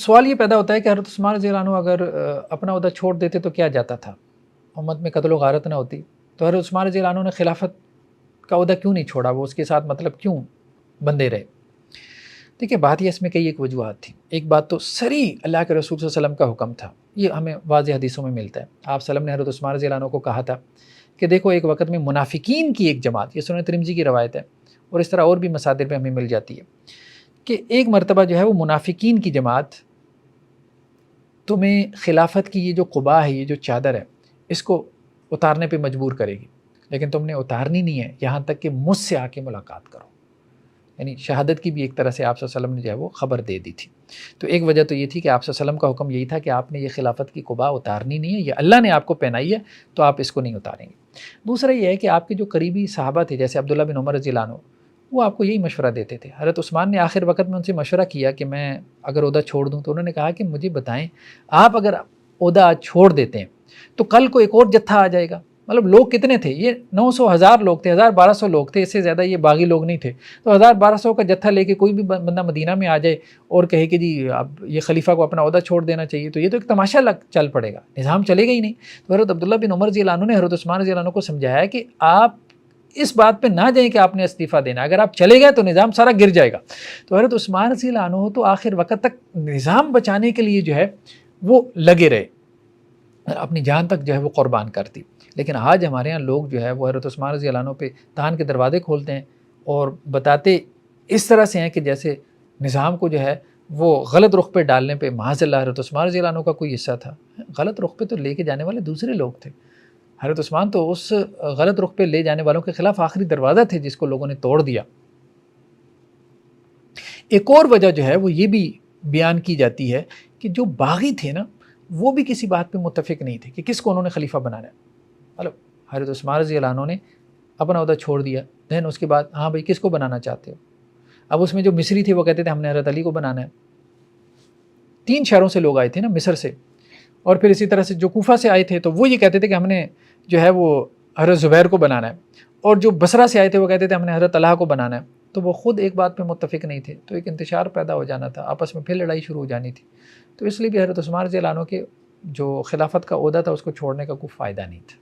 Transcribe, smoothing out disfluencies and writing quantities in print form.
سوال یہ پیدا ہوتا ہے کہ حضرت عثمان رضی اللہ عنہ اگر اپنا عہدہ چھوڑ دیتے تو کیا جاتا تھا، امت میں قتل و غارت نہ ہوتی؟ تو حضرت عثمان رضی اللہ عنہ نے خلافت کا عہدہ کیوں نہیں چھوڑا، وہ اس کے ساتھ مطلب کیوں بندے رہے؟ دیکھیے بات یہ اس میں کئی ایک وجوہات تھیں۔ ایک بات تو صریح اللہ کے رسول صلی اللہ علیہ وسلم کا حکم تھا، یہ ہمیں واضح حدیثوں میں ملتا ہے۔ آپ صلی اللہ علیہ وسلم نے حضرت عثمان رضی اللہ عنہ کو کہا تھا کہ دیکھو ایک وقت میں منافقین کی ایک جماعت، یہ سنن ترمذی کی روایت ہے اور اس طرح اور بھی مصادر پہ ہمیں مل جاتی ہے کہ ایک مرتبہ جو ہے وہ منافقین کی جماعت تمہیں خلافت کی یہ جو قبا ہے، یہ جو چادر ہے، اس کو اتارنے پہ مجبور کرے گی، لیکن تم نے اتارنی نہیں ہے یہاں تک کہ مجھ سے آ کے ملاقات کرو۔ یعنی شہادت کی بھی ایک طرح سے آپ صلی اللہ علیہ وسلم نے جو ہے وہ خبر دے دی تھی۔ تو ایک وجہ تو یہ تھی کہ آپ صلی اللہ علیہ وسلم کا حکم یہی تھا کہ آپ نے یہ خلافت کی قبا اتارنی نہیں ہے، یہ اللہ نے آپ کو پہنائی ہے تو آپ اس کو نہیں اتاریں گے۔ دوسرا یہ ہے کہ آپ کے جو قریبی صحابہ تھے جیسے عبداللہ بن عمر رضی اللہ عنہ، وہ آپ کو یہی مشورہ دیتے تھے۔ حضرت عثمان نے آخر وقت میں ان سے مشورہ کیا کہ میں اگر عہدہ چھوڑ دوں، تو انہوں نے کہا کہ مجھے بتائیں آپ اگر عہدہ چھوڑ دیتے ہیں تو کل کو ایک اور جتھا آ جائے گا، مطلب لوگ کتنے تھے، یہ 900 1000 لوگ تھے، 1200 لوگ تھے، اس سے زیادہ یہ باغی لوگ نہیں تھے، تو 1200 کا جتھا لے کے کوئی بھی بندہ مدینہ میں آ جائے اور کہے کہ جی اب یہ خلیفہ کو اپنا عہدہ چھوڑ دینا چاہیے، تو یہ تو ایک تماشا چل پڑے گا، نظام چلے گا ہی نہیں۔ تو حضرت عبداللہ بن عمر رضی اللہ عنہ نے حضرت عثمان رضی اللہ عنہ کو سمجھایا کہ آپ اس بات پہ نہ جائیں کہ آپ نے استعفیٰ دینا، اگر آپ چلے گئے تو نظام سارا گر جائے گا۔ تو حضرت عثمان رضی اللہ عنہ تو آخر وقت تک نظام بچانے کے لیے جو ہے وہ لگے رہے، اپنی جان تک جو ہے وہ قربان کرتی۔ لیکن آج ہمارے ہاں لوگ جو ہے وہ حضرت عثمان رضی اللہ عنہ پہ تان کے دروازے کھولتے ہیں اور بتاتے اس طرح سے ہیں کہ جیسے نظام کو جو ہے وہ غلط رخ پہ ڈالنے پہ معاذ اللہ حضرت عثمان رضی اللہ عنہ کا کوئی حصہ تھا۔ غلط رخ پہ تو لے کے جانے والے دوسرے لوگ تھے، حضرت عثمان تو اس غلط رخ پہ لے جانے والوں کے خلاف آخری دروازہ تھے جس کو لوگوں نے توڑ دیا۔ ایک اور وجہ جو ہے وہ یہ بھی بیان کی جاتی ہے کہ جو باغی تھے نا، وہ بھی کسی بات پہ متفق نہیں تھے کہ کس کو انہوں نے خلیفہ بنانا ہے۔ مطلب حضرت عثمان رضی اللہ عنہ نے اپنا عہدہ چھوڑ دیا، دین اس کے بعد ہاں بھائی کس کو بنانا چاہتے ہو؟ اب اس میں جو مصری تھے وہ کہتے تھے ہم نے حضرت علی کو بنانا ہے۔ 3 شہروں سے لوگ آئے تھے نا، مصر سے، اور پھر اسی طرح سے جو کوفہ سے آئے تھے تو وہ یہ کہتے تھے کہ ہم نے جو ہے وہ حضرت زبیر کو بنانا ہے، اور جو بصرہ سے آئے تھے وہ کہتے تھے ہم نے حضرت طلحہ کو بنانا ہے۔ تو وہ خود ایک بات پہ متفق نہیں تھے، تو ایک انتشار پیدا ہو جانا تھا، آپس میں پھر لڑائی شروع ہو جانی تھی۔ تو اس لیے بھی حضرت عثمان رضی اللہ عنہ کے جو خلافت کا عہدہ تھا اس کو چھوڑنے کا کوئی فائدہ نہیں تھا۔